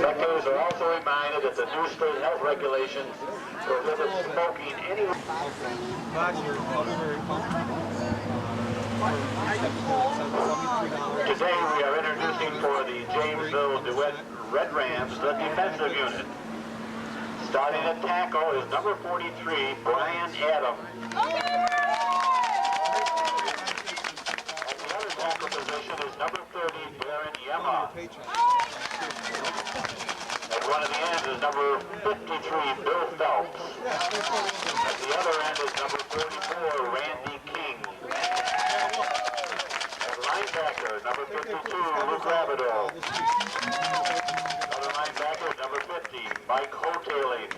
Spectators are also reminded that the new state health regulations prohibit smoking anywhere. Today we are introducing for the Jamesville Dewitt Red Rams the defensive unit. Starting at tackle is number 43, Brian Adams. At the other tackle position is number 30, Darren Yema. At one of the ends is number 53, Bill Phelps. At the other end is number 44, Randy King. At linebacker, number 52, Luke Rabideau. Other linebacker, number 50, Mike Hotaling.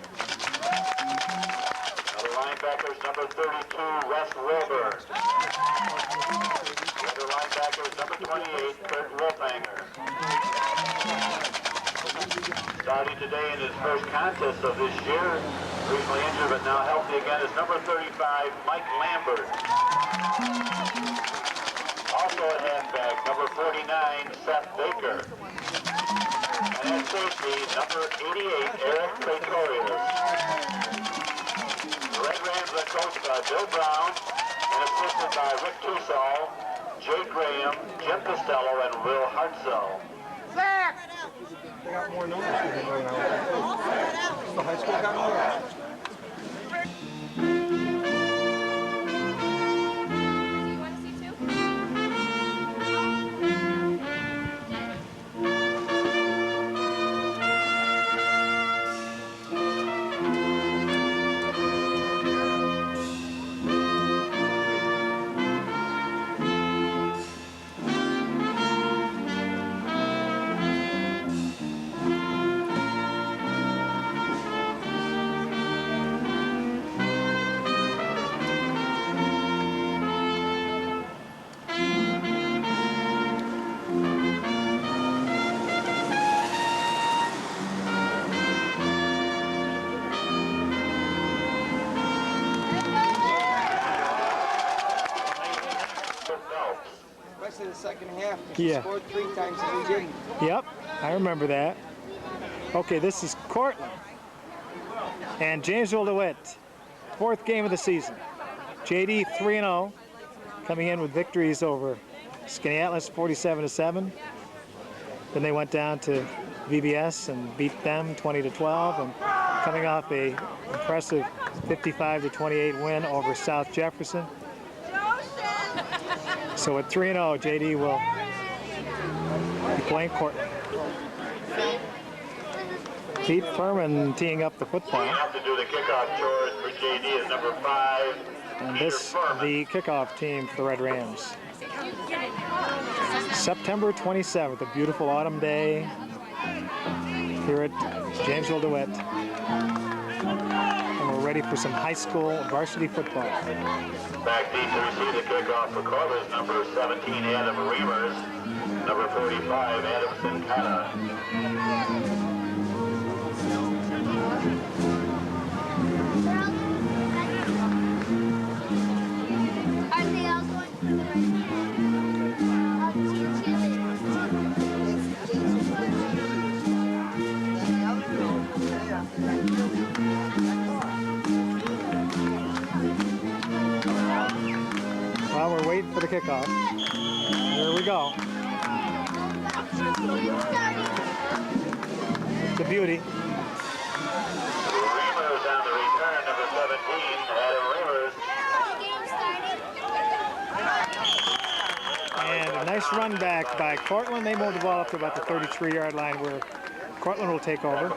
Other linebackers, number 32, Wes Wilbur. The other linebackers, number 28, Kurt Wolfhanger. Starting today in his first contest of this year, recently injured but now healthy again, is number 35, Mike Lambert. Also at halfback, number 49, Seth Baker. And at safety, number 88, Eric Pretorius. The Red Rams are coached by Bill Brown and assisted by Rick Tusall, Jay Graham, Jim Costello, and Will Hartzell. Zach! They got more numbers than going on. The high school got more. The second half, he scored 3 times and he didn't. Yep, I remember that. Okay, this is Cortland and Jamesville Dewitt, 4th game of the season. JD 3-0, coming in with victories over Skaneateles 47-7. Then they went down to VBS and beat them 20-12, and coming off a impressive 55-28 win over South Jefferson. So at 3-0, JD will be playing Cortland. Pete Furman teeing up the football. To do the kickoff chores for JD is number 5. And this, the kickoff team for the Red Rams. September 27th, a beautiful autumn day here at Jamesville Dewitt. And we're ready for some high school varsity football. Back deep to receive the kickoff for Cortland, number 17, Adam Reimers. Number 45, Adam Sincana. Are they all going to the Well, we're waiting for the kickoff. Here we go. It's a beauty. Reimers on the return, number 17, Adam Reimers. And a nice run back by Cortland. They moved the ball up to about the 33-yard line where Cortland will take over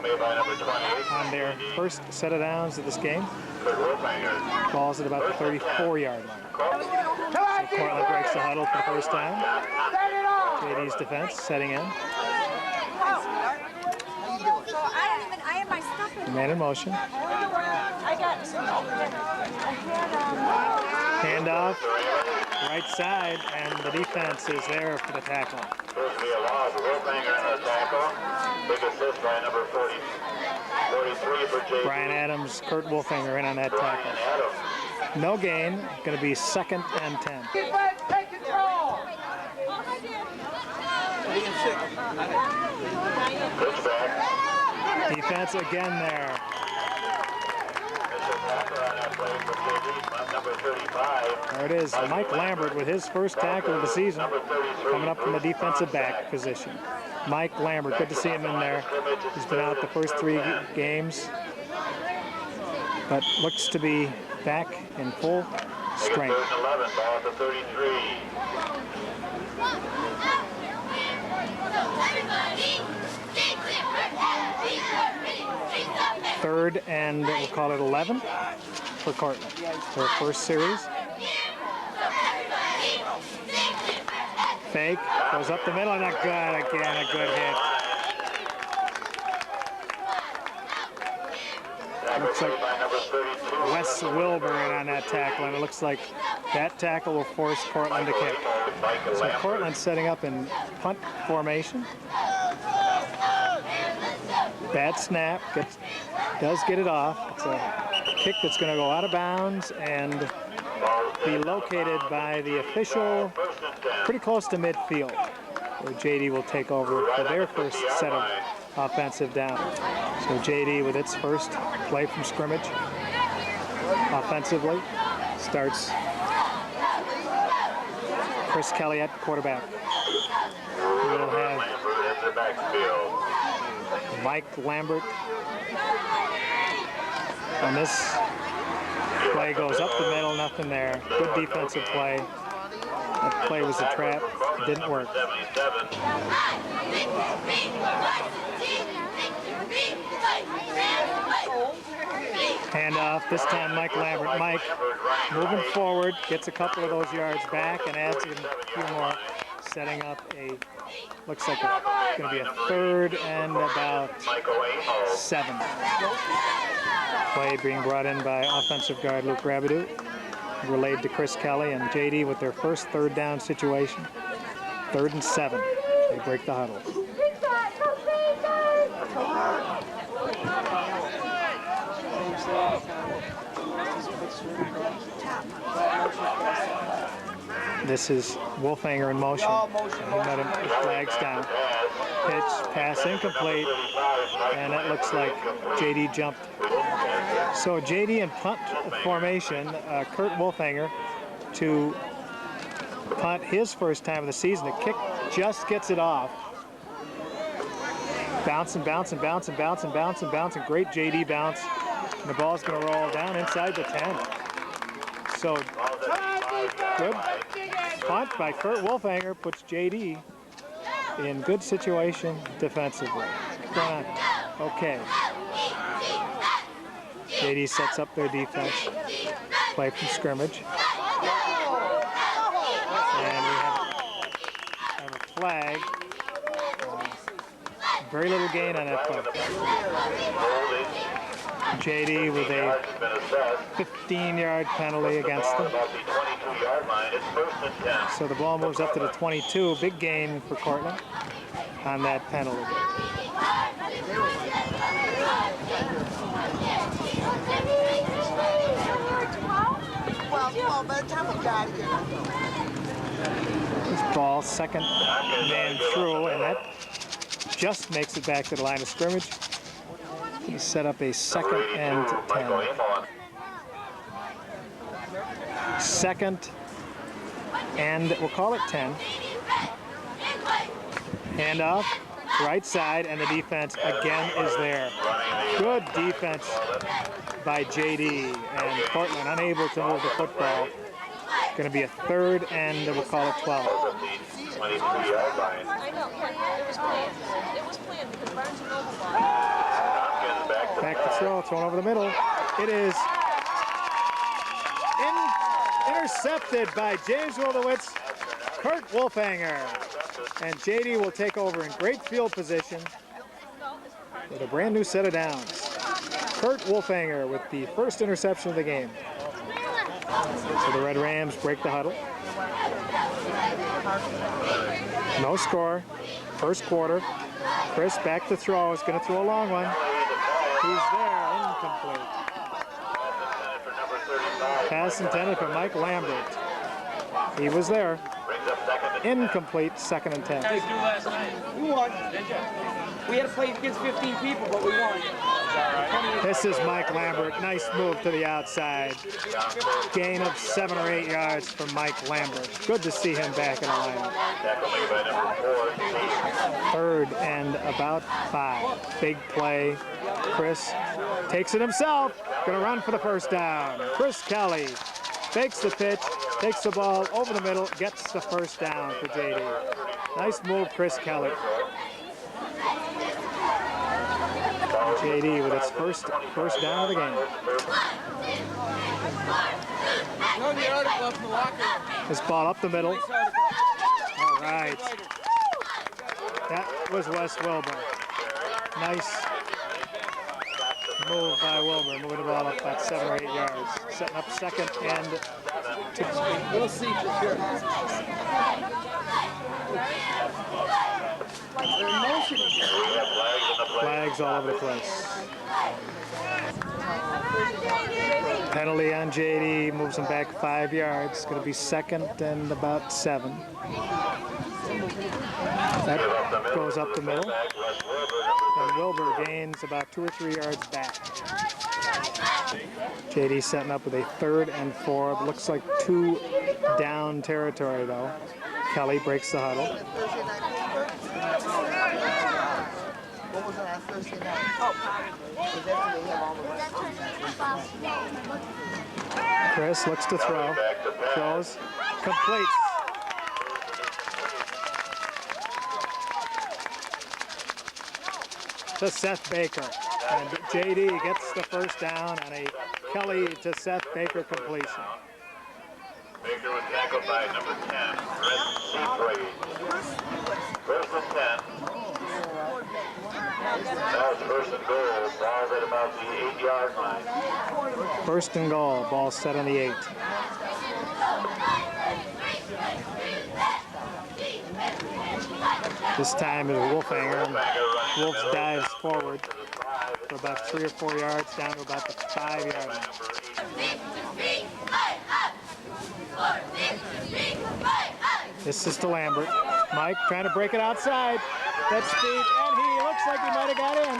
on their first set of downs of this game. Ball's at about the 34-yard line. So Cortland breaks the huddle for the first time. JD's defense setting in. Man in motion. Handoff, right side, and the defense is there for the tackle. Supposed to be a loss. Wolfhanger on the tackle. Big assist by number 43 for JD. Brian Adams, Kurt Wolfhanger in on that tackle. No gain, going to be 2nd and 10. Take control! Pitch back. Defense again there. There it is, Mike Lambert with his first tackle of the season, coming up from the defensive back position. Mike Lambert, good to see him in there. He's been out the first 3 games, but looks to be back in full strength. Third and we'll call it 11 for Cortland. Their first series. Fake, goes up the middle, and not good. Again, a good hit. Looks like Wes Wilbur in on that tackle, and it looks like that tackle will force Cortland to kick. So Cortland setting up in punt formation. Bad snap, does get it off. It's a kick that's going to go out of bounds and be located by the official pretty close to midfield, where JD will take over for their first set of offensive down. So JD with its first play from scrimmage offensively starts Chris Kelly at quarterback. We'll have Mike Lambert on this play, goes up the middle, nothing there. Good defensive play. That play was a trap, didn't work. Hand off, this time Mike Lambert. Mike moving forward, gets a couple of those yards back and adds a few more, setting up a, looks like it's going to be a third and about 7. Play being brought in by offensive guard Luke Rabidou, relayed to Chris Kelly and JD with their first third down situation. 3rd and 7. They break the huddle. This is Wolfanger in motion. He met him, flags down. Pitch, pass incomplete, and it looks like JD jumped. So JD in punt formation, Kurt Wolfanger to punt his first time of the season. The kick just gets it off. Bouncing, bouncing, bouncing, bouncing, bouncing, bouncing. Great JD bounce. And the ball's going to roll down inside the 10. So good punt by Kurt Wolfanger puts JD in good situation defensively. What's going on? Okay. JD sets up their defense. Play from scrimmage. And we have a flag. Very little gain on that play. JD with a 15-yard penalty against them. So the ball moves up to the 22. Big gain for Cortland on that penalty. This ball, second man through, and that just makes it back to the line of scrimmage. He set up a 2nd and 10. 2nd and we'll call it 10. Handoff, right side, and the defense again is there. Good defense by JD, and Cortland unable to move the football. Going to be a 3rd and we'll call it 12. Back to throw, thrown over the middle. It is intercepted by Jamesville Dewitt's Kurt Wolfanger. And JD will take over in great field position with a brand new set of downs. Kurt Wolfanger with the first interception of the game. So the Red Rams break the huddle. No score. First quarter. Chris back to throw. Is going to throw a long one. He's there. Incomplete. Pass intended for Mike Lambert. He was there. Incomplete. 2nd and 10. You won. We had to play against 15 people, but we won. This is Mike Lambert. Nice move to the outside. Gain of 7 or 8 yards from Mike Lambert. Good to see him back in the lineup. Tackle made by number 4, 3rd and about 5. Big play. Chris takes it himself. Gonna run for the first down. Chris Kelly fakes the pitch, takes the ball over the middle, gets the first down for JD. Nice move, Chris Kelly. JD with its first down of the game. This ball up the middle. All right. That was Wes Wilbur. Nice move by Wilbur, moving the ball up about 7 or 8 yards. Setting up 2nd and 2. We'll see for sure. Flags all over the place. Penalty on JD, moves him back 5 yards. Going to be 2nd and about 7. That goes up the middle. And Wilbur gains about 2 or 3 yards back. JD setting up with a 3rd and 4. Looks like 2 down territory though. Kelly breaks the huddle. What was that Thursday night? Oh, Chris looks to throw. Throws. Completes. To Seth Baker. And JD gets the first down on a Kelly to Seth Baker completion. Baker was tackled by number 10, Brett Seafried. 1st and 10. Now it's 1st and goal. Ball's at about the 8-yard line. 1st and goal. Ball set on the 8. This time is Wolfhanger. Wolf dives forward for about 3 or 4 yards down to about the 5-yard line. This is to Lambert. Mike trying to break it outside. That speed, and he looks like he might have got in.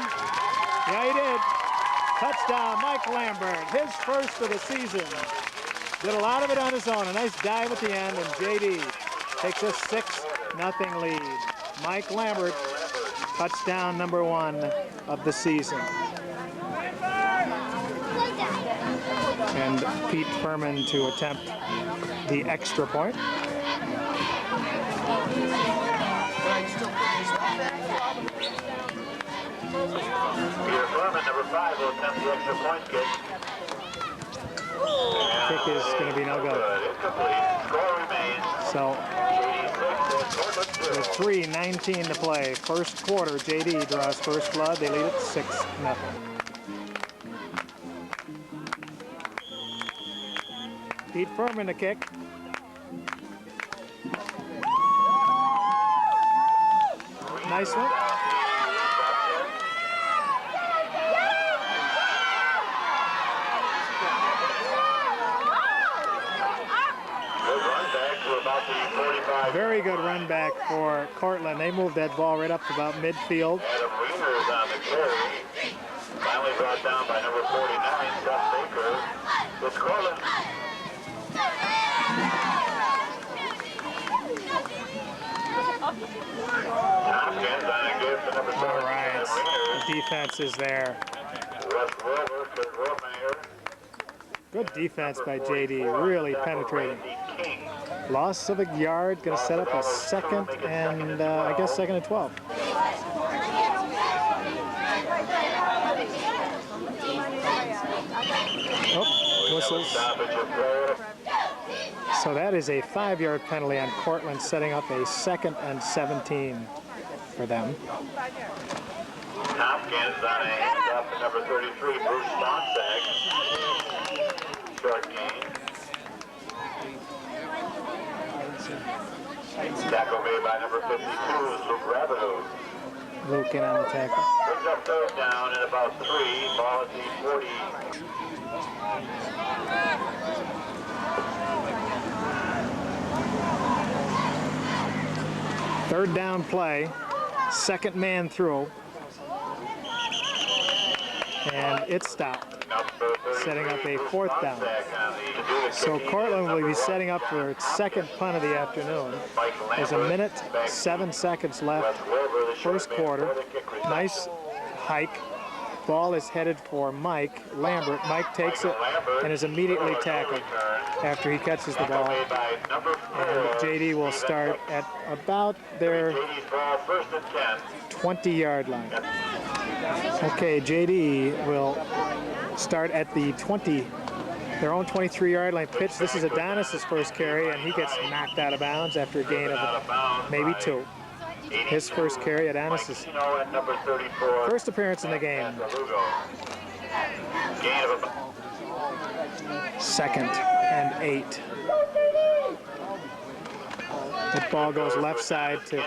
Yeah, he did. Touchdown, Mike Lambert. His first of the season. Did a lot of it on his own. A nice dive at the end, and JD takes a 6-0 lead. Mike Lambert, touchdown number 1 of the season. And Pete Furman to attempt the extra point. Peter Furman, number 5, will attempt the extra point kick. Kick is going to be no good. Incomplete. Score remains. So 86 with 3:19 to play, first quarter, JD draws first blood. They lead it 6-0. Pete Furman to kick. Nice one. Very good run back for Cortland. They moved that ball right up to about midfield. Adam Reiner is on the carry. Finally brought down by number 49, Seth Baker. It's Cortland. Tompkins on a give to number 7. All right, the defense is there. Wes Wilbur to Romeyer. Good defense by JD, really penetrating. King. Loss of a yard, going to set up a 2nd and I guess 2nd and 12. Oh, whistles. So that is a 5-yard penalty on Cortland, setting up a 2nd and 17 for them. Tompkins on a handoff to number 33, Bruce Sponsack. Short gain. Tackle made by number 52 is Luke Rabideau. Luke in on the tackle. Brings up 3rd down and about 3. Ball at the 40. Third down play. 2nd man through. and it stopped, setting up a 4th down. So Cortland will be setting up for its 2nd punt of the afternoon. There's 1 minute, 7 seconds left, first quarter. Nice hike. Ball is headed for Mike Lambert. Mike takes it and is immediately tackled after he catches the ball. And JD will start at about their 20-yard line. Okay, JD will start at the 20, their own 23-yard line pitch. This is Adonis's first carry, and he gets knocked out of bounds after a gain of maybe 2. His first carry, Adonis's first appearance in the game. 2nd and 8. That ball goes left side to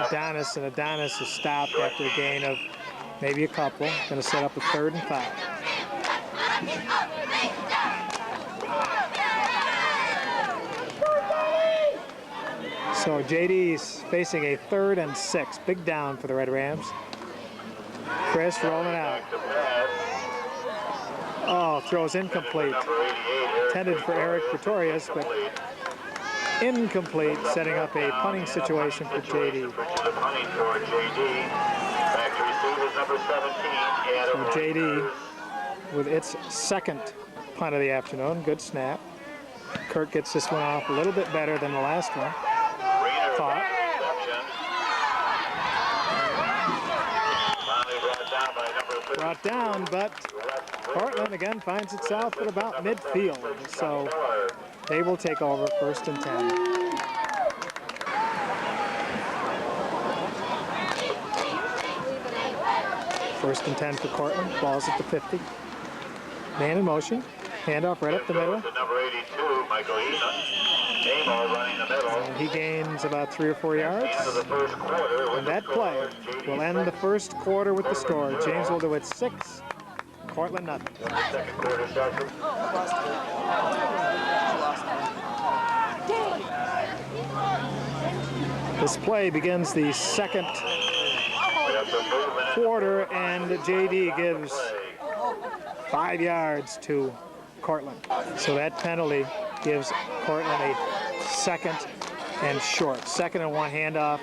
Adonis, and Adonis is stopped after a gain of maybe a couple. Going to set up a 3rd and 5. So JD's facing a 3rd and 6. Big down for the Red Rams. Chris rolling out. Oh, throws incomplete. Intended for Eric Pretorius, but incomplete, setting up a punting situation for JD. So JD with its 2nd punt of the afternoon. Good snap. Kirk gets this one off a little bit better than the last one. Caught. Brought down, but Cortland again finds itself at about midfield, so they will take over 1st and 10. First and 10 for Cortland. Ball's at the 50. Man in motion. Handoff right up the middle. Number 82, Michael running the middle. And he gains about 3 or 4 yards. And that play will end the first quarter with the score. Jamesville Dewitt 6, Cortland nothing. Second quarter starts. This play begins the 2nd quarter, and JD gives 5 yards to Cortland. So that penalty gives Cortland a 2nd and short. 2nd and 1 handoff,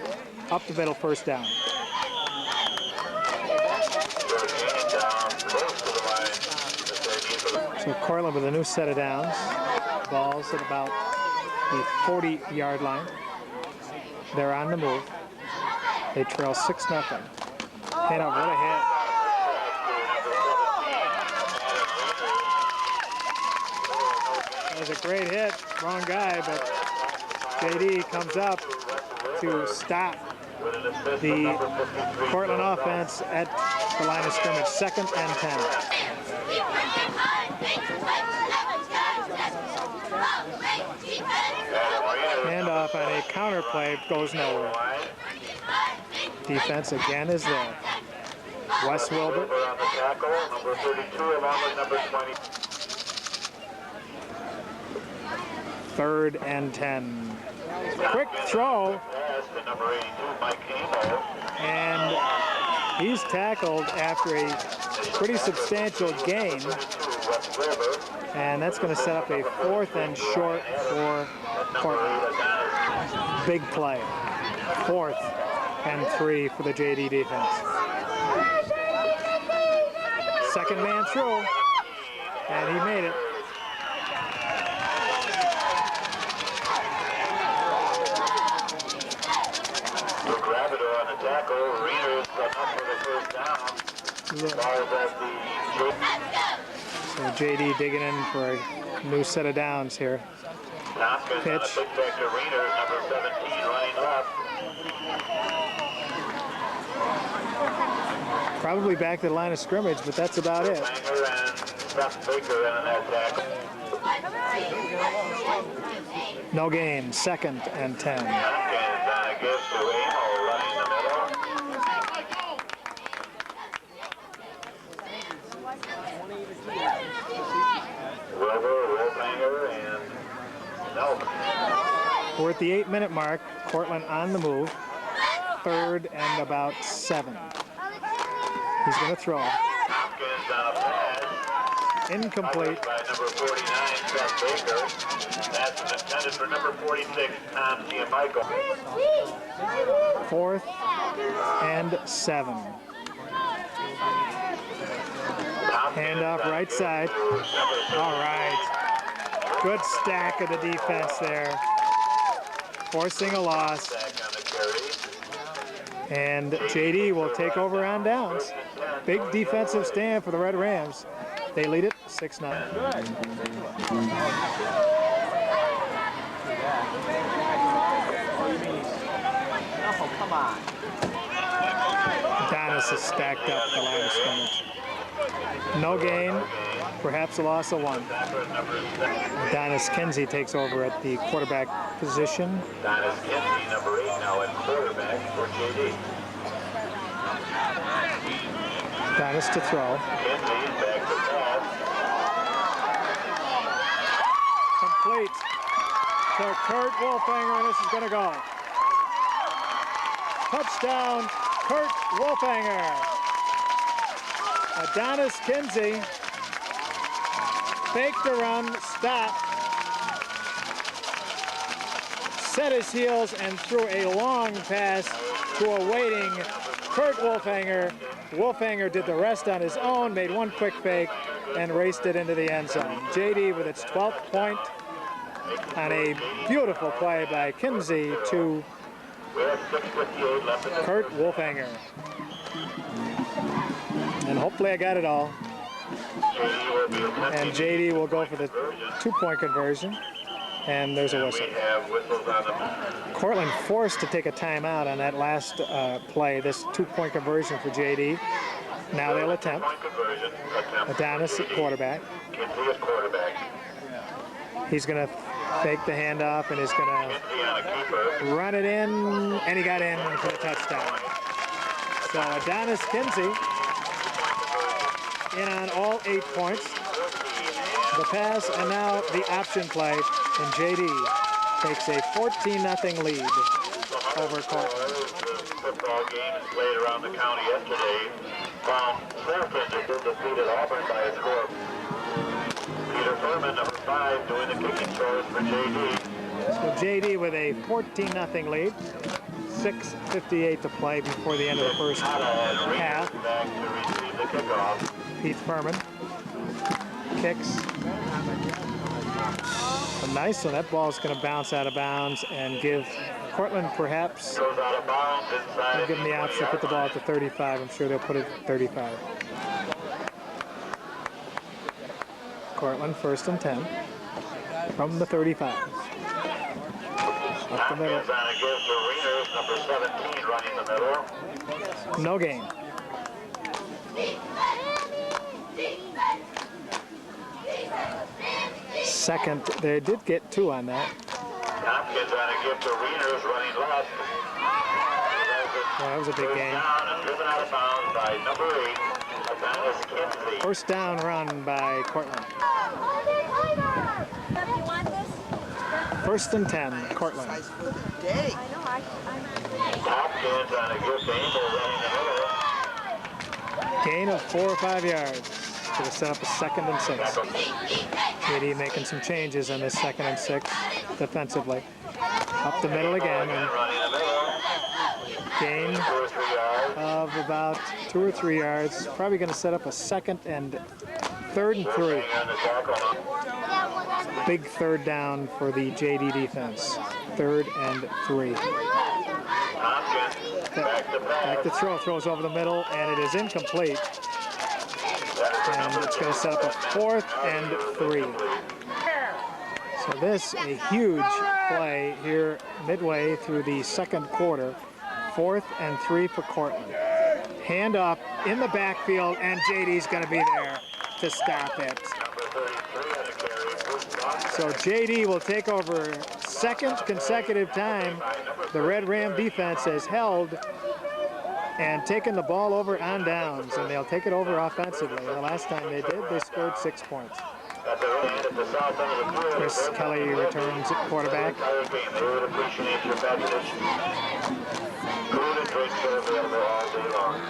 up the middle, 1st down. So Cortland with a new set of downs. Ball's at about the 40-yard line. They're on the move. They trail 6-0. Handoff, what a hit. That was a great hit. Wrong guy, but JD comes up to stop the Cortland offense at the line of scrimmage. 2nd and 10. Handoff on a counter play goes nowhere. Defense again is there. Wes Wilbur. Number 32 along with number 20. 3rd and 10. Quick throw. And he's tackled after a pretty substantial gain. And that's going to set up a 4th and short for Cortland. Big play. 4th and 3 for the JD defense. 2nd man through, and he made it. On the tackle, Reader's up for the 1st down. So JD digging in for a new set of downs here. Tompkins Pitch. on a big back to Reader, number 17, running left. Probably back to the line of scrimmage, but that's about it. Langer and Seth Baker in on that tackle. No gain, 2nd and 10. Tompkins on a give to Amo, running the middle. Wilbur, Wolfhanger, and Nelson. We're at the 8-minute mark. Cortland on the move. 3rd and about 7. He's going to throw. Hopkins on a pass. Incomplete. By number 49, Seth Baker. Pass is intended for number 46, Tom Giammichael. 4th and 7. Hand off right side. All right. Good stack of the defense there. Forcing a loss. And JD will take over on downs. Big defensive stand for the Red Rams. They lead it 6-9. Come on. Adonis is stacked up the line of scrimmage. No gain, perhaps a loss of 1. Adonis Kinsey takes over at the quarterback position. Adonis Kinsey, number 8, now at quarterback for JD. Adonis to throw. Kinsey back to pass. Complete to Kurt Wolfanger, and this is going to go. Touchdown, Kurt Wolfanger. Adonis Kinsey faked the run, stopped, set his heels, and threw a long pass to a waiting Kurt Wolfanger. Wolfanger did the rest on his own, made one quick fake, and raced it into the end zone. JD with its 12th point on a beautiful play by Kinsey to Kurt Wolfanger. And hopefully I got it all. And JD will go for the 2-point conversion. And there's a whistle. Cortland forced to take a timeout on that last play, this 2-point conversion for JD. Now they'll attempt. Adonis at quarterback. He's going to fake the handoff and is going to run it in, and he got in for the touchdown. So Adonis Kinsey in on all 8 points. The pass and now the option play, and JD takes a 14-0 lead over Cortland. Football games played around the county yesterday found Cortland defeated Auburn by a score. Peter Furman, number 5, doing the kicking throws for JD. So JD with a 14-0 lead. 6:58 to play before the end of the first half. Back to receive the kickoff. Pete Furman kicks. A nice one. That ball is going to bounce out of bounds and give Cortland perhaps. Goes out of bounds inside. They'll give them the option to put the ball at the 35. I'm sure they'll put it at 35. Cortland 1st and 10 from the 35. Up the middle. Hopkins on a give for Reyners, number 17, running the middle. No gain. Second, they did get 2 on that. Hopkins on a give to Reyners, running left. Well, that was a big game. Down and driven out of bounds by number 8, Adonis Kinsey. First down run by Cortland. First and 10, Cortland. Day. Hopkins on a give to Abel, running the middle. Gain of 4 or 5 yards. Going to set up a 2nd and 6. JD making some changes on this 2nd and 6 defensively. Up the middle again. And gain of about 2 or 3 yards. Probably going to set up a 2nd and 3rd and 3. Big 3rd down for the JD defense. 3rd and 3. Back to throw. Throws over the middle, and it is incomplete. And it's going to set up a 4th and 3. So this a huge play here midway through the 2nd quarter. 4th and 3 for Cortland. Handoff in the backfield, and JD's going to be there to stop it. So JD will take over 2nd consecutive time the Red Ram defense has held and taken the ball over on downs, and they'll take it over offensively. The last time they did, they scored 6 points. Chris Kelly returns at quarterback. drinks are available all day long.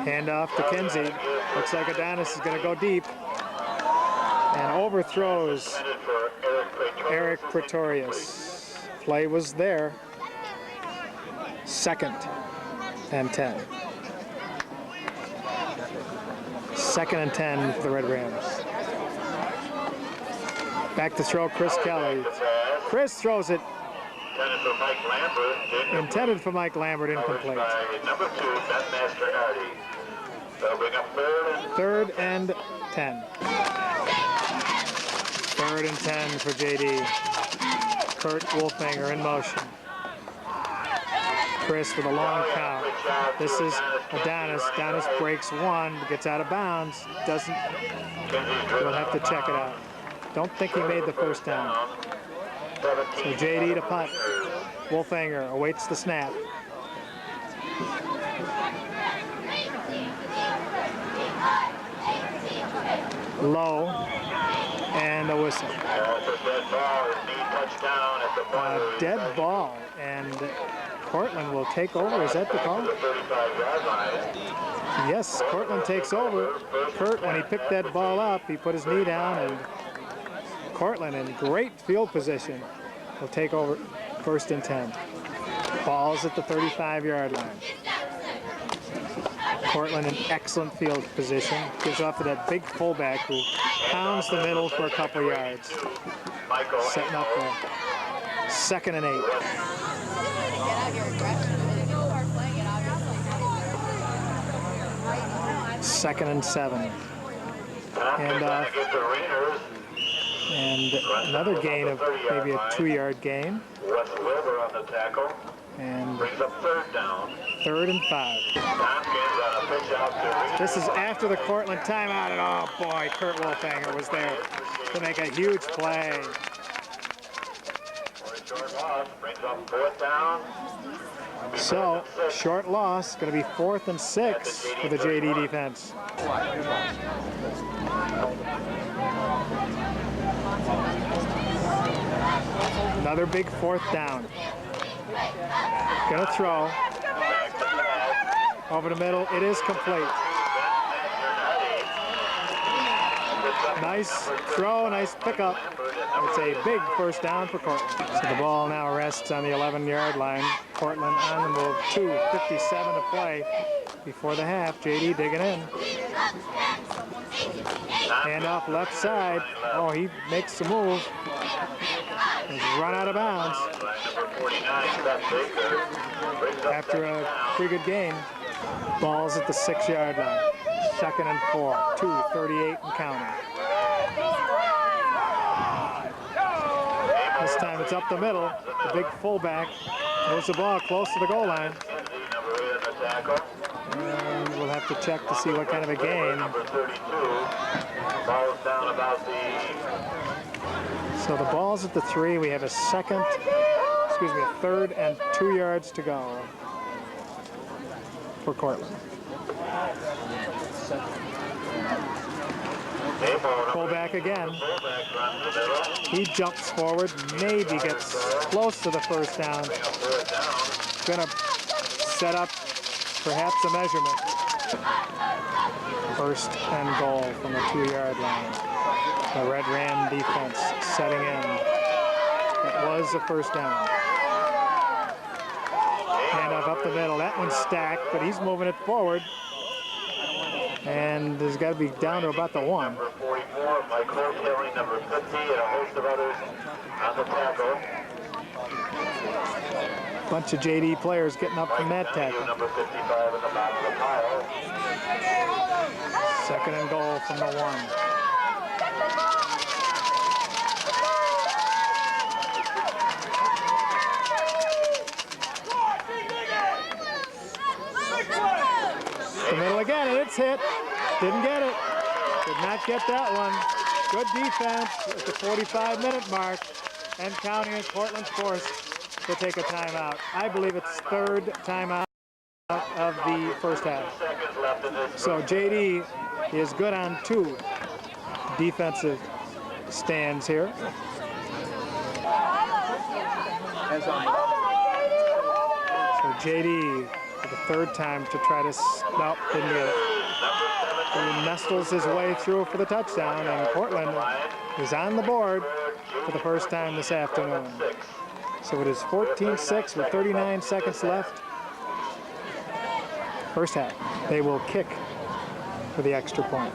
Handoff to Kinsey. Looks like Adonis is going to go deep. And overthrows Intended for Eric Pretorius. Play was there. 2nd and 10. 2nd and 10 for the Red Rams. Back to throw, Chris Kelly. Chris throws it. Intended for Mike Lambert. Intended for Mike Lambert, incomplete. By number 2, Master Hardy. They'll bring up 3rd and 10. 3rd and 10 for JD. Kurt Wolfinger in motion. Chris with a long count. This is Adonis. Adonis breaks one, gets out of bounds. Doesn't. We'll have to check it out. Don't think he made the first down. So JD to punt. Wolfinger awaits the snap. Low. And a whistle. Dead ball. And Cortland will take over. Is that the call? Yes, Cortland takes over. Kurt, when he picked that ball up, he put his knee down, and Cortland in great field position will take over 1st and 10. Ball's at the 35-yard line. Cortland in excellent field position. Gives off to that big fullback who pounds the middle for a couple yards. Setting up the 2nd and 8. Second and 7. And another gain of maybe a 2-yard gain. Wes Wilbur on the tackle. And brings up 3rd down. 3rd and 5. Tompkins on a pitch out to This is after the Cortland timeout, and oh boy, Kurt Wolfinger was there to make a huge play. Short loss brings up 4th down. So, short loss, going to be 4th and 6 for the JD defense. Another big 4th down. Gonna throw. Over the middle, it is complete. Nice throw, nice pickup. It's a big 1st down for Cortland. So the ball now rests on the 11-yard line. Cortland on the move, 2:57 to play before the half. JD digging in. Hand off left side. Oh, he makes the move. He's run out of bounds after a pretty good gain. Ball's at the 6-yard line. 2nd and 4, 2:38 and counting. This time it's up the middle. The big fullback moves the ball close to the goal line. And we'll have to check to see what kind of a gain. So the ball's at the 3. We have a 3rd and 2 yards to go for Cortland. Fullback again. He jumps forward, maybe gets close to the 1st down. Gonna set up perhaps a measurement. 1st and goal from the 2-yard line. The Red Ram defense setting in. It was a 1st down. Handoff up the middle. That one's stacked, but he's moving it forward. And there's got to be down to about the 1. Number 44, Mike Kelly, number 50, and a host of others on the tackle. Bunch of JD players getting up from that tackle. Number 55 in the bottom of the pile. 2nd and goal from the 1. The middle again, and it's hit. Didn't get it. Did not get that one. Good defense at the 45-minute mark. And counting, and Cortland's forced to take a timeout. I believe it's 3rd timeout of the 1st half. So JD is good on 2 defensive stands here. So JD for the third time to try to, nope, didn't get it. He nestles his way through for the touchdown, and Cortland is on the board for the first time this afternoon. So it is 14-6 with 39 seconds left. First half. They will kick for the extra point.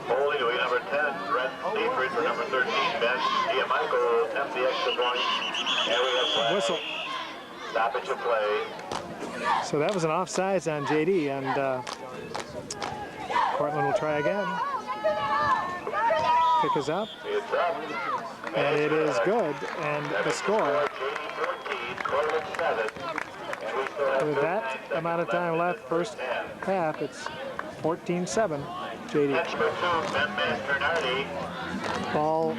Holding to number 10, Brett Dietrich for number 13, Ben Diamichael, attempt the extra point. And we have play. Whistle. Stoppage of play. So that was an offsides on JD, and Cortland will try again. Pick is up. It's up. And it is good, and the score. With that amount of time left, first half, it's 14-7, JD. Ball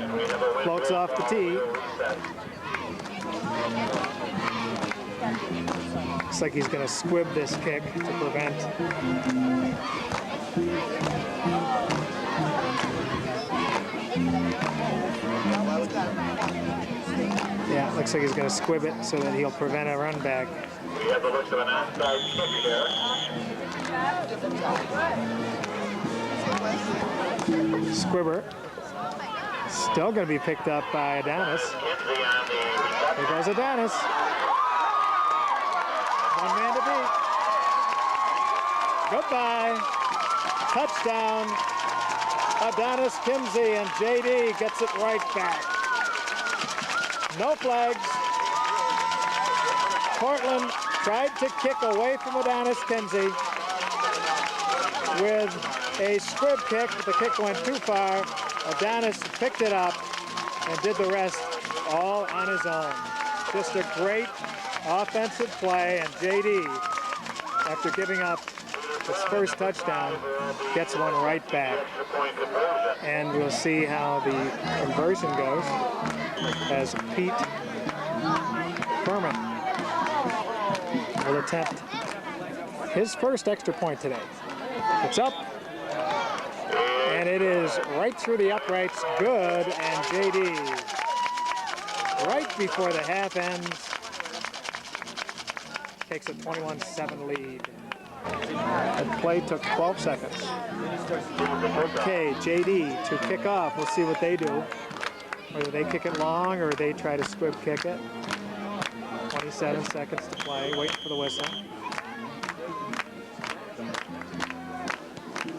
floats off the tee. Looks like he's going to squib this kick to prevent. Yeah, looks like he's going to squib it so that he'll prevent a run back. We have the looks of an outside kick here. Squibber. Still going to be picked up by Adonis. Here goes Adonis. One man to beat. Goodbye. Touchdown. Adonis Kimsey, and JD gets it right back. No flags. Cortland tried to kick away from Adonis Kimsey with a squib kick, but the kick went too far. Adonis picked it up and did the rest all on his own. Just a great offensive play, and JD, after giving up his first touchdown, gets one right back. And we'll see how the conversion goes as Pete Furman will attempt his first extra point today. It's up, and it is right through the uprights. Good, and JD, right before the half ends, takes a 21-7 lead. That play took 12 seconds. Okay, JD to kick off. We'll see what they do. Whether they kick it long or they try to squib kick it. 27 seconds to play. Waiting for the whistle.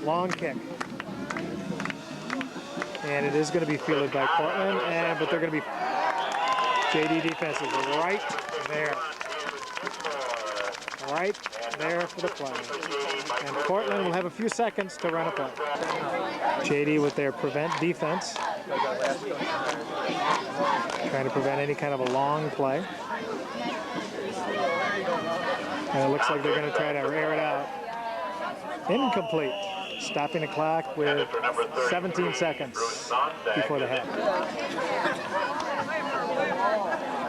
Long kick. And it is going to be fielded by Cortland, but they're going to be JD defense is right there. Right there for the play. And Cortland will have a few seconds to run a play. JD with their prevent defense. Trying to prevent any kind of a long play. And it looks like they're going to try to air it out. Incomplete. Stopping the clock with 17 seconds before the half.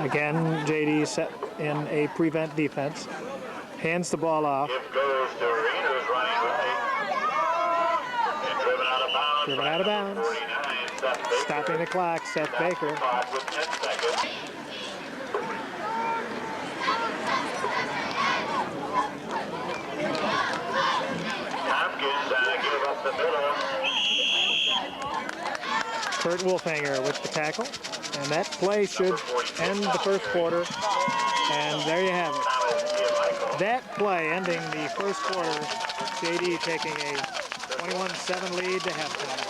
Again, JD set in a prevent defense. Hands the ball off. Driven out of bounds. Stopping the clock, Seth Baker. Kurt Wolfhanger with the tackle. And that play should end the first quarter. And there you have it. That play ending the first quarter, JD taking a 21-7 lead to halftime.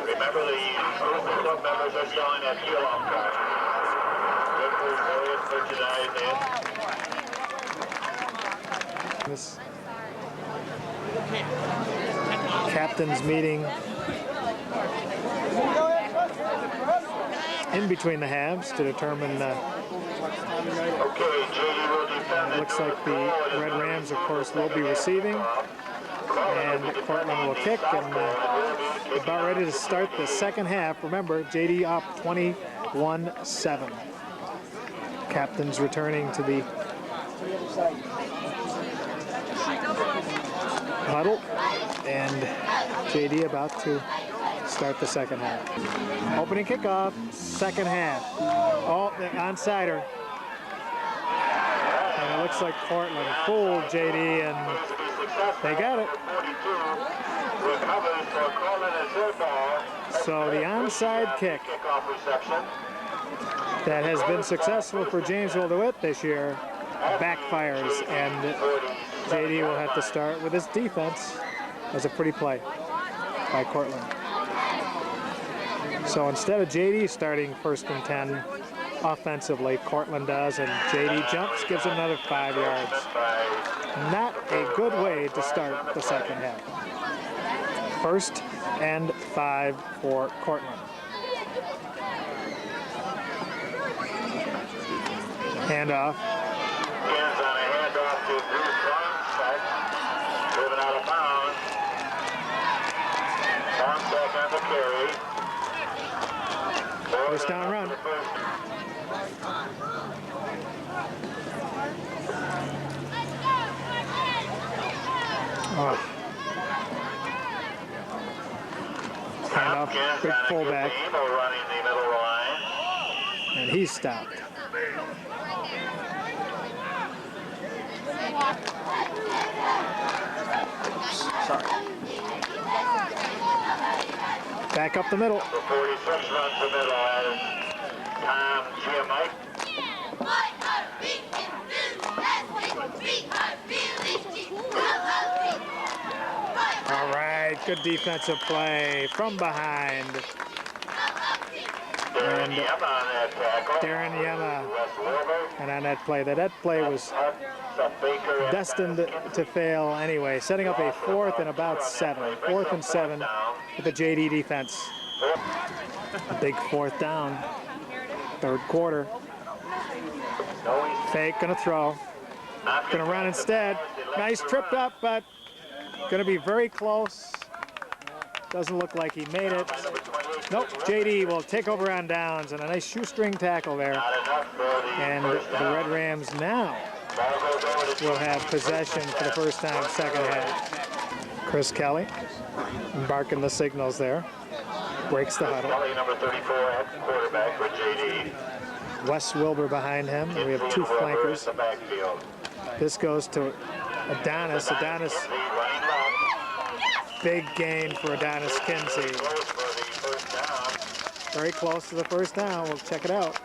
Remember, the club members are selling that peel-off card. Good for merchandise. This captain's meeting in between the halves to determine. Okay, JD will defend. It looks like the Red Rams, of course, will be receiving, and Cortland will kick, and about ready to start the second half. Remember, JD up 21-7. Captains returning to the huddle, and JD about to start the second half. Opening kickoff, second half. Oh, the onside-er. And it looks like Cortland fooled JD, and they got it. So the onside kick that has been successful for Jamesville Dewitt this year backfires, and JD will have to start with his defense. As a pretty play by Cortland. So instead of JD starting 1st and 10 offensively, Cortland does, and JD jumps, gives him another 5 yards. Not a good way to start the second half. 1st and 5 for Cortland. Handoff. Hands on a handoff to Bruce Longstack. Moving out of bounds. Longstack on the carry. First down run. Oh. Handoff, big fullback. Running the middle line. And he's stopped. Sorry. Back up the middle. The 46 runs the middle as Tom Giamike. All right, good defensive play from behind. Darren Yema on that tackle. Darren Yema. Wes Wilbur. And on that play was destined to fail anyway, setting up a 4th and about 7. 4th and 7 with the JD defense. A big 4th down, 3rd quarter. Fake, gonna throw. Gonna run instead. Nice tripped up, but gonna be very close. Doesn't look like he made it. Nope, JD will take over on downs, and a nice shoestring tackle there. And the Red Rams now will have possession for the first time, second half. Chris Kelly barking the signals there. Breaks the huddle. Kelly, number 34, at quarterback for JD. Wes Wilbur behind him. We have 2 flankers. The backfield. This goes to Adonis. Adonis, big gain for Adonis Kinsey. Very close to the first down. We'll check it out.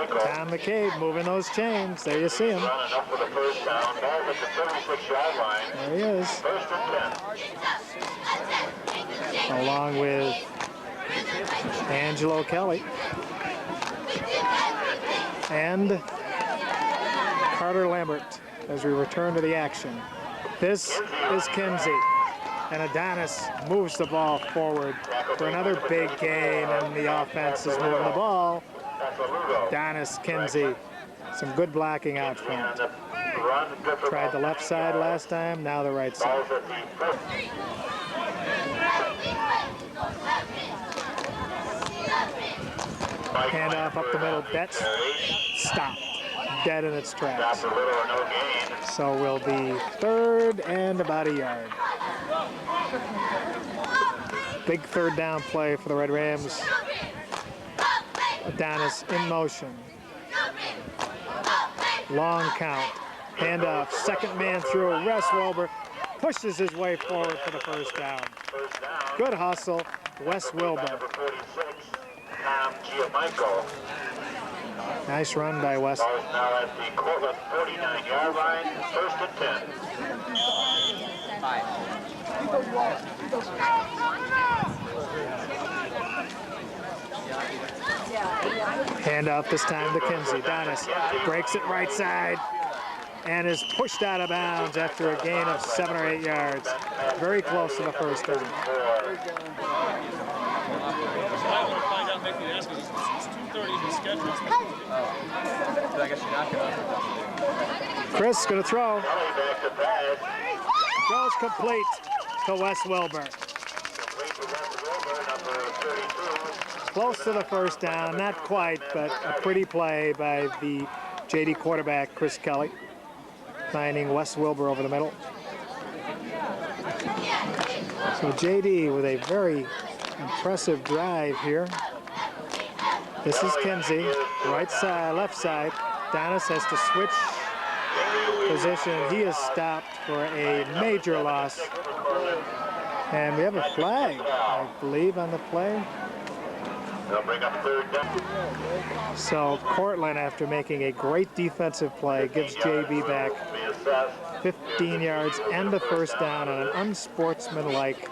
Tom McCabe moving those chains. There you see him. Running up for the first down. Ball at the 36-yard line. There he is. 1st and 10. Along with Angelo Kelly and Carter Lambert as we return to the action. This is Kinsey, and Adonis moves the ball forward for another big gain, and the offense is moving the ball. Adonis Kinsey, some good blocking out front. Tried the left side last time, now the right side. Handoff up the middle, that's stopped, dead in its tracks. So will be 3rd and about a yard. Big 3rd down play for the Red Rams. Adonis in motion. Long count. Handoff, 2nd man through. Wes Wilbur pushes his way forward for the first down. Good hustle, Wes Wilbur. Nice run by Wes. Ball's now at the Cortland 49-yard line, 1st and 10. Handoff this time to Kinsey. Adonis breaks it right side. and is pushed out of bounds after a gain of 7 or 8 yards. Very close to the first down. I want to find out, make me ask, because it's 2:30 in the schedule. So I guess you're not going to. Chris going to throw. Goes complete to Wes Wilbur. Close to the first down, not quite, but a pretty play by the JD quarterback, Chris Kelly, finding Wes Wilbur over the middle. So JD with a very impressive drive here. This is Kinsey, right side, left side. Donis has to switch position. He is stopped for a major loss. And we have a flag, I believe, on the play. They'll bring up third down. So Cortland, after making a great defensive play, gives JB back 15 yards and a first down on an unsportsmanlike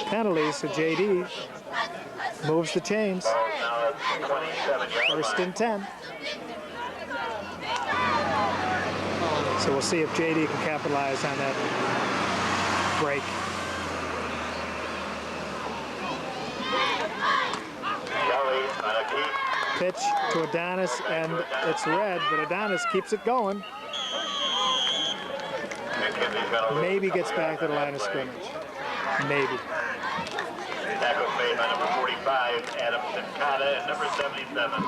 penalty. So JD moves the chains. First and 10. So we'll see if JD can capitalize on that break. Pitch to Adonis, and it's red, but Adonis keeps it going. Maybe gets back to the line of scrimmage. Maybe. Tackle made by number 45, Adam Simcata, and number 77,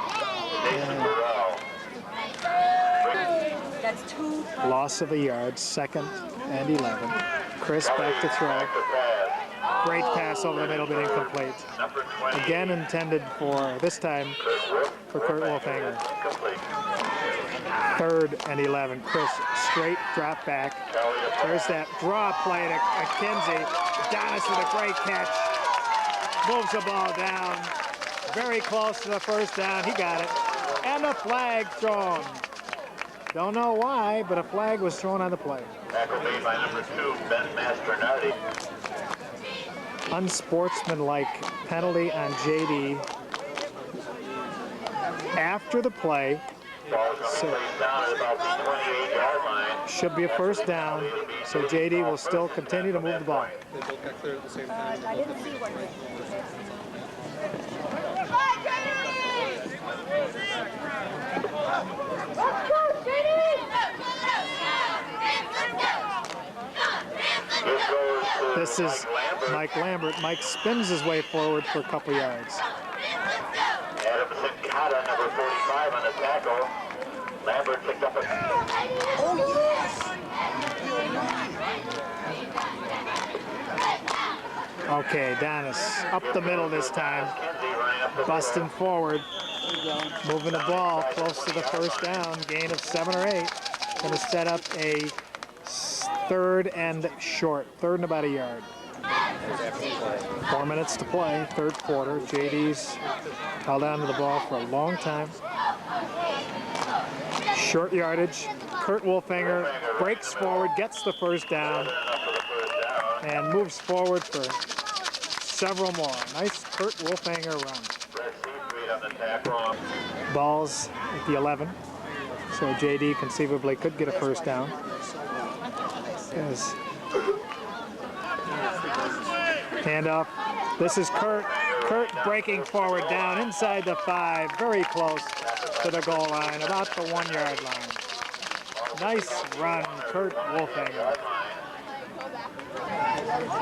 Jason Burrell. That's 2. Loss of a yard, 2nd and 11. Chris back to throw. Great pass over the middle, but incomplete. Again intended for, this time, for Kurt Wolfhanger. 3rd and 11. Chris, straight drop back. There's that draw play to Kinsey. Adonis with a great catch. Moves the ball down. Very close to the first down. He got it. And a flag thrown. Don't know why, but a flag was thrown on the play. Tackle made by number 2, Ben Masternardi. Unsportsmanlike penalty on JD after the play. So Down at about the 28-yard line. should be a first down. So JD will still continue to move the ball. They both got cleared at the same time. I didn't see one. This is Mike Lambert. Mike spins his way forward for a couple yards. Adam Simcata, number 45 on the tackle. Lambert picked up a... Okay, Donis up the middle this time. Busting forward. Moving the ball close to the first down. Gain of 7 or 8. Going to set up a 3rd and short. 3rd and about a yard. 4 minutes to play, 3rd quarter. JD's held on to the ball for a long time. Short yardage. Kurt Wolfhanger breaks forward, gets the first down, and moves forward for several more. Nice Kurt Wolfhanger run. Ball's at the 11. So JD conceivably could get a first down. Handoff. This is Kurt. Kurt breaking forward down inside the 5, very close to the goal line, about the 1-yard line. Nice run, Kurt Wolfhanger.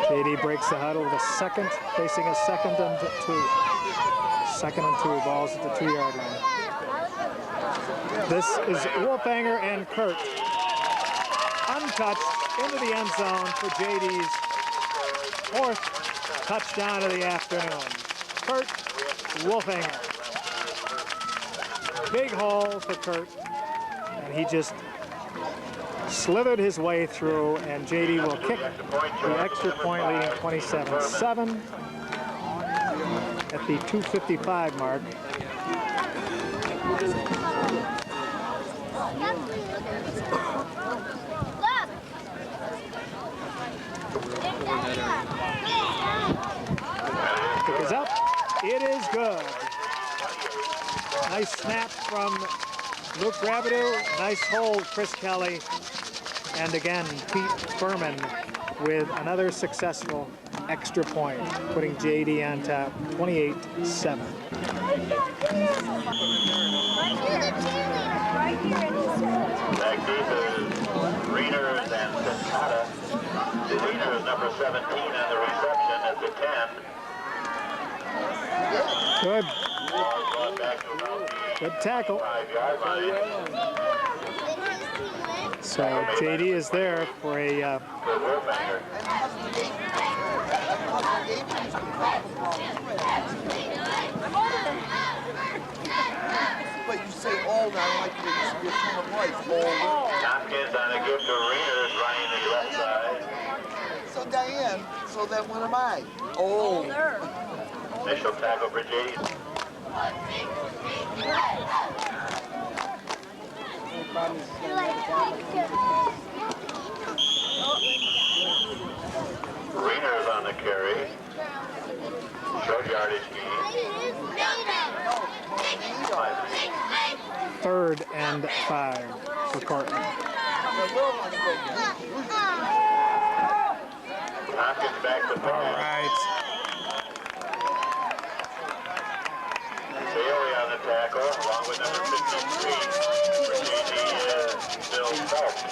JD breaks the huddle with a second, facing a 2nd and 2. 2nd and 2, balls at the 2-yard line. This is Wolfhanger and Kurt. Untouched into the end zone for JD's 4th touchdown of the afternoon. Kurt Wolfhanger. Big hole for Kurt. And he just slithered his way through, and JD will kick the extra point, leading 27-7 at the 2:55 mark. Kick is up. It is good. Nice snap from Luke Gravideau. Nice hold, Chris Kelly. And again, Pete Furman with another successful extra point, putting JD on top, 28-7. Back deep is Greeners and Cincata. Greeners number 17 on the reception at the 10. Good. Ball brought back to about the Good tackle. 5-yard line. So JD is there for a For Wolfhanger. But you say all now, like you used to be a ton of life. All. Tompkins on a give to Greeners running the left side. So Diane, so then what am I? Oh. Initial tackle for JD. Greeners on the carry. Short yardage gain. 3rd and 5 for Cortland. Tompkins back to All pass. right. Bailey on the tackle, along with number 53 for JD Bill Phelps.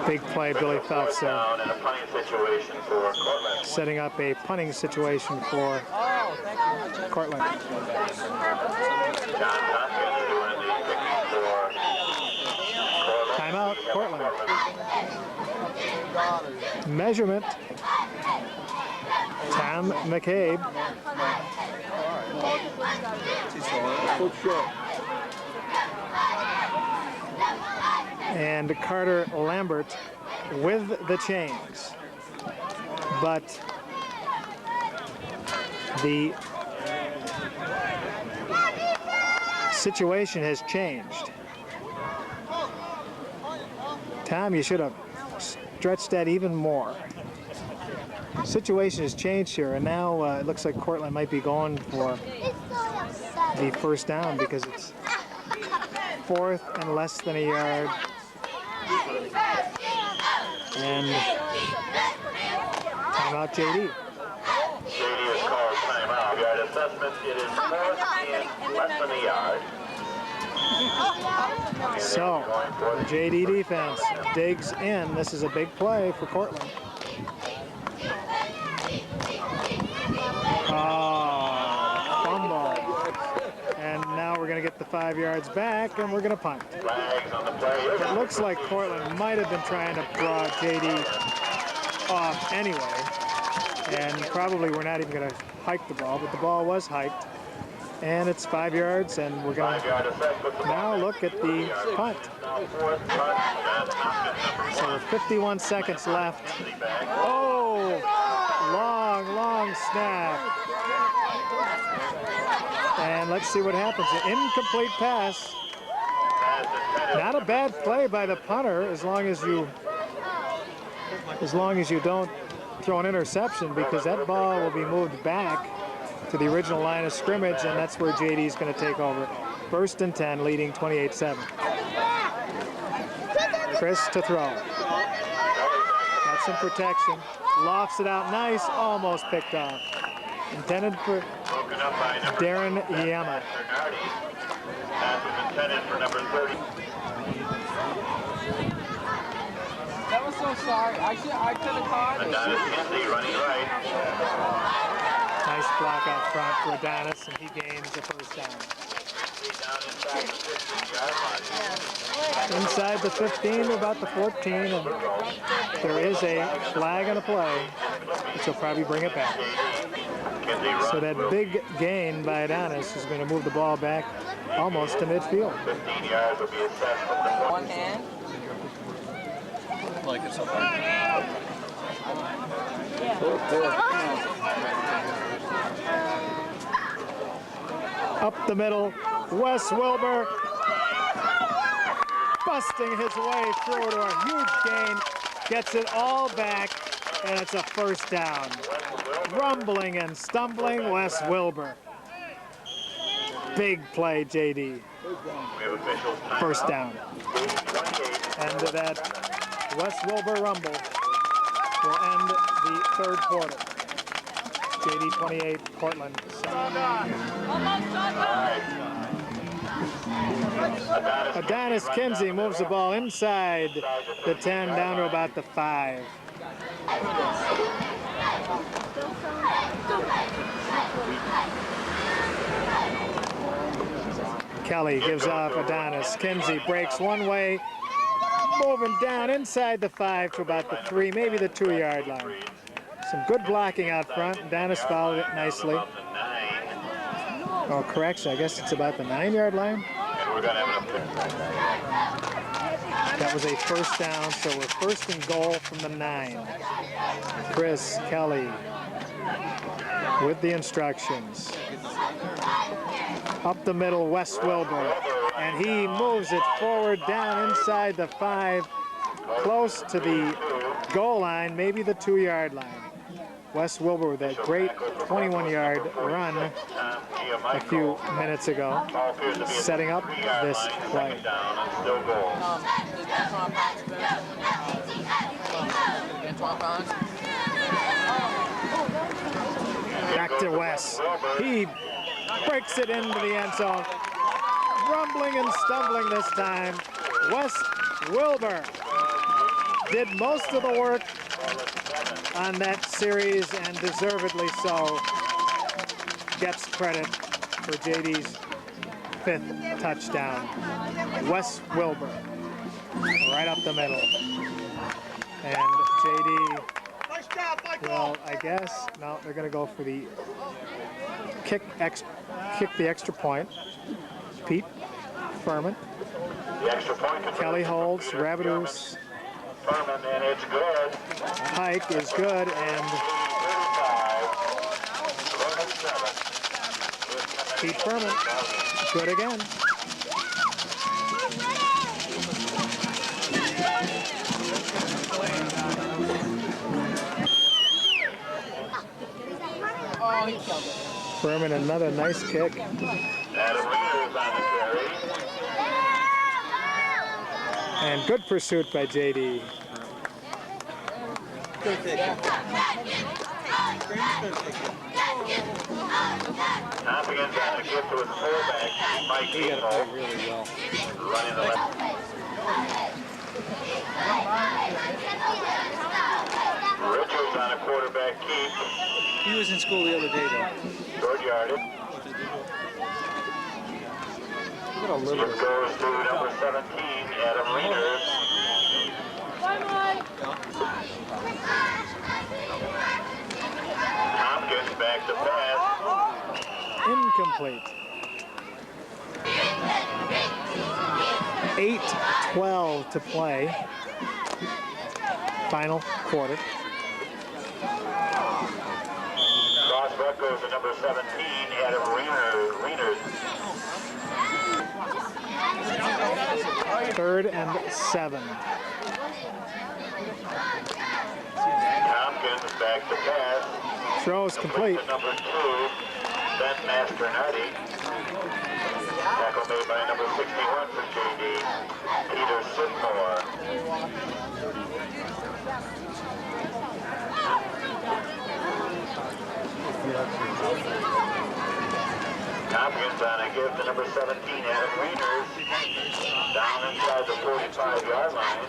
Big play, Billy Phelps there. Down in a punting situation for Cortland. Setting up a punting situation for Cortland. John Tompkins doing the kicking for Cortland. Timeout, Cortland. Measurement. Tom McCabe. And Carter Lambert with the chains. But the situation has changed. Tom, you should have stretched that even more. Situation has changed here, and now it looks like Cortland might be going for the first down because it's 4th and less than a yard. And timeout JD. JD is called timeout. Yard assessment, it is 4th and less than a yard. So, the JD defense digs in. This is a big play for Cortland. Oh, fumble. And now we're going to get the 5 yards back, and we're going to punt. Flags on the play. It looks like Cortland might have been trying to draw JD off anyway. And probably we're not even going to hike the ball, but the ball was hiked. And it's 5 yards, and we're going to now look at the punt. So 51 seconds left. Oh, long snap. And let's see what happens. An incomplete pass. Not a bad play by the punter as long as you don't throw an interception, because that ball will be moved back to the original line of scrimmage, and that's where JD is going to take over. 1st and 10, leading 28-7. Chris to throw. Got some protection. Lofts it out nice, almost picked off. Intended for Darren Yama. Pass was intended for number 30. That was so sorry. I could have caught it. Adonis Kinsey running right. Nice block out front for Adonis, and he gains the first down. Down inside the 15-yard line. Inside the 15 to about the 14, and there is a flag on a play, which will probably bring it back. So that big gain by Adonis is going to move the ball back almost to midfield. 15 yards will be assessed from the One hand. Like it's something. Up the middle, Wes Wilbur busting his way through to a huge gain, gets it all back, and it's a first down. Rumbling and stumbling, Wes Wilbur. Big play, JD. We have officials timeout. First down. 28. And that West Wilbur rumble will end the third quarter. JD 28, Cortland 7. Adonis Kinsey moves the ball inside the 10 down to about the 5. Kelly gives off Adonis. Kinsey breaks one way, moving down inside the 5 to about the 3, maybe the 2-yard line. Some good blocking out front. Adonis followed it nicely. Oh, correction, I guess it's about the 9-yard line. That was a first down, so we're first and goal from the 9. Chris Kelly with the instructions. Up the middle, Wes Wilbur, and he moves it forward down inside the 5, close to the goal line, maybe the 2-yard line. Wes Wilbur with that great 21-yard run a few minutes ago, setting up this play. Back to Wes. He breaks it into the end zone. Rumbling and stumbling this time. Wes Wilbur did most of the work on that series, and deservedly so. Gets credit for JD's 5th touchdown. Wes Wilbur, right up the middle. And JD, well, I guess, no, they're going to go for the kick the extra point. Pete Furman. The extra point. Kelly holds, Rabideau's Furman, and it's good. hike is good, and Pete Furman, good again. Furman, another nice kick. And good pursuit by JD. Hopkins on a gift to his fullback, Mike Eagle, Really well. running the left. Richards on a quarterback keep. He was in school the other day, though. Short yardage. It goes to number 17, Adam Reyners. Hopkins back to pass. Incomplete. 8:12 to play. Final quarter. Crossbuck goes to number 17, Adam Reyners. 3rd and 7. Hopkins back to pass. Throw is complete. Number 2, Ben Masternardi. Tackle made by number 61 for JD, Peter Sidmore. Hopkins on a give to number 17, Adam Reyners. Down inside the 45-yard line.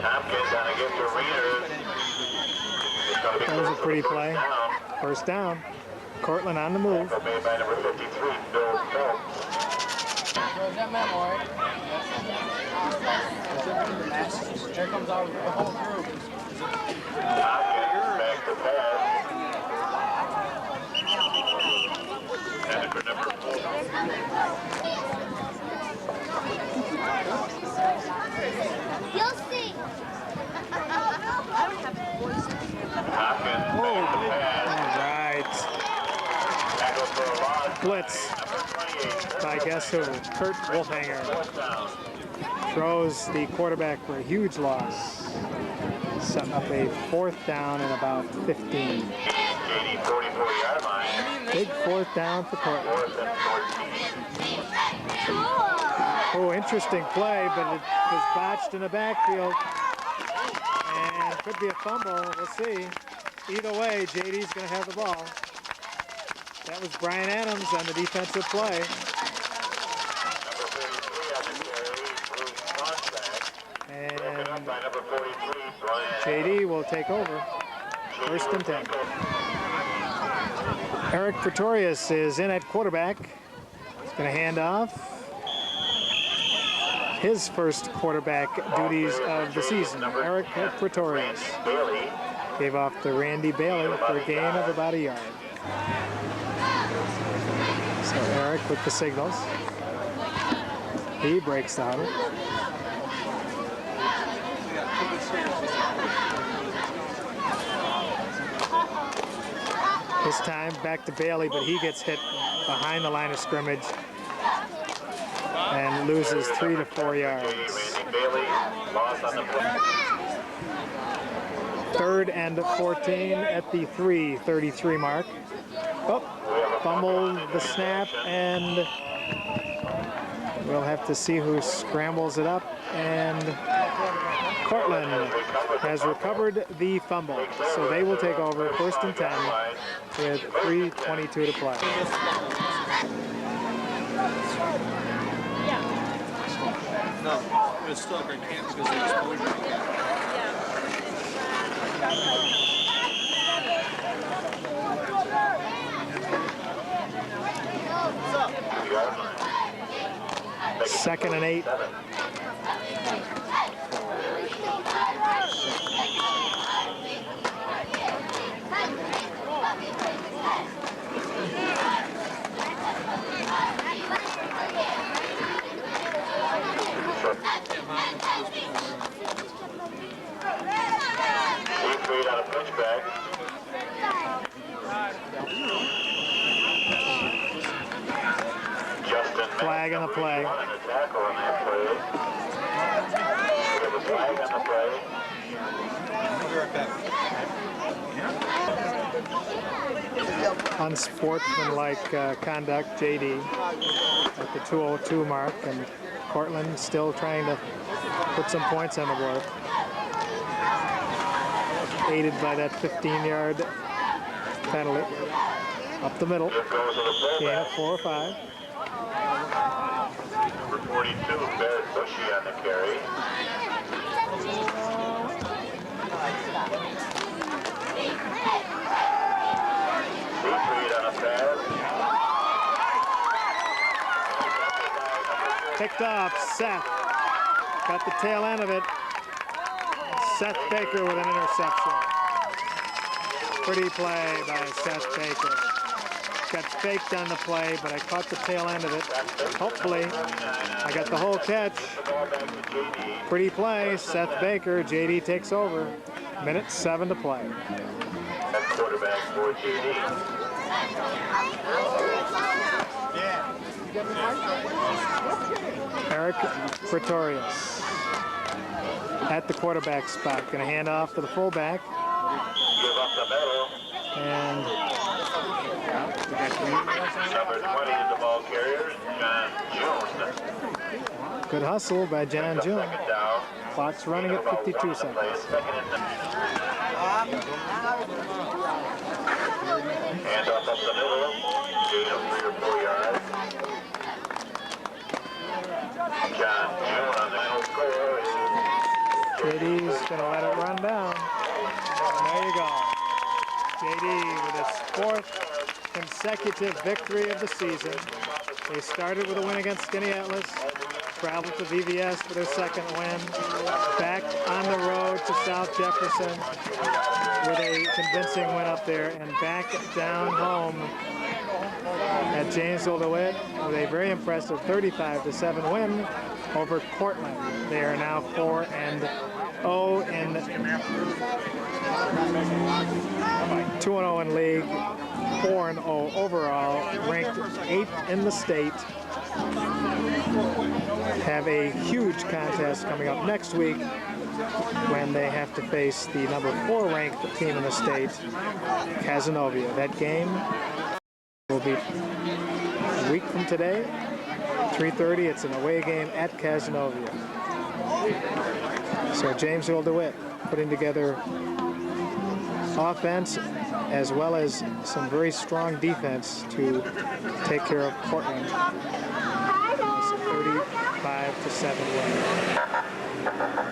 Hopkins on a gift to Reyners. That was a pretty play. First down. Cortland on the move. Made by number 53, Bill Phelps. Here comes our whole group. Hopkins back to pass. Headed for number 4. You'll see. Hopkins back to pass. All right. Tackle for a loss. Blitz Number 28. by guess who? Kurt Wolfhanger. Fourth down. Throws the quarterback for a huge loss. Setting up a 4th down and about 15. JD 44-yard line. Big 4th down for Cortland. 4th and 14. Oh, interesting play, but it was botched in the backfield. And could be a fumble. We'll see. Either way, JD's going to have the ball. That was Brian Adams on the defensive play. And JD will take over. 1st and 10. Eric Pretorius is in at quarterback. He's going to hand off. His first quarterback duties of the season. Eric Pretorius gave off to Randy Bailey for a gain of about a yard. So Eric with the signals. He breaks the huddle. This time back to Bailey, but he gets hit behind the line of scrimmage and loses 3 to 4 yards. 3rd and 14 at the 3:33 mark. Oh, fumbled the snap, and we'll have to see who scrambles it up. And Cortland has recovered the fumble, so they will take over 1st and 10 with 3:22 to play. No, it's still a great camp because of the exposure. Second and 8. Flag on the play. Unsportsmanlike conduct, JD, at the 2:02 mark, and Cortland still trying to put some points on the board. Aided by that 15-yard penalty. Up the middle. Gain of 4 or 5. Number 42, Barrett Bushy on the carry. Siegfried on a pass. Picked off, Seth. Got the tail end of it. Seth Baker with an interception. Pretty play by Seth Baker. Got faked on the play, but I caught the tail end of it. Hopefully, I got the whole catch. Pretty play, Seth Baker. JD takes over. Minute 7 to play. Quarterback for JD. Eric Pretorius at the quarterback spot. Going to hand off to the fullback. Give up the middle. And Number 20 is the ball carrier, John June. good hustle by John June. Second down. Clock's running at 52 seconds. Hand off up the middle. Gain of 3 or 4 yards. John June on the final score. JD's going to let it run down. And there you go. JD with his 4th consecutive victory of the season. They started with a win against Skinny Atlas, traveled to VVS for their 2nd win, back on the road to South Jefferson with a convincing win up there, and back down home at Jamesville Dewitt with a very impressive 35-7 win over Cortland. They are now 4-0 in 2-0 in league, 4-0 overall, ranked 8th in the state. Have a huge contest coming up next week when they have to face the number 4 ranked team in the state, Cazenovia. That game will be a week from today, 3:30. It's an away game at Cazenovia. So Jamesville Dewitt putting together offense as well as some very strong defense to take care of Cortland. It's a 35-7 win.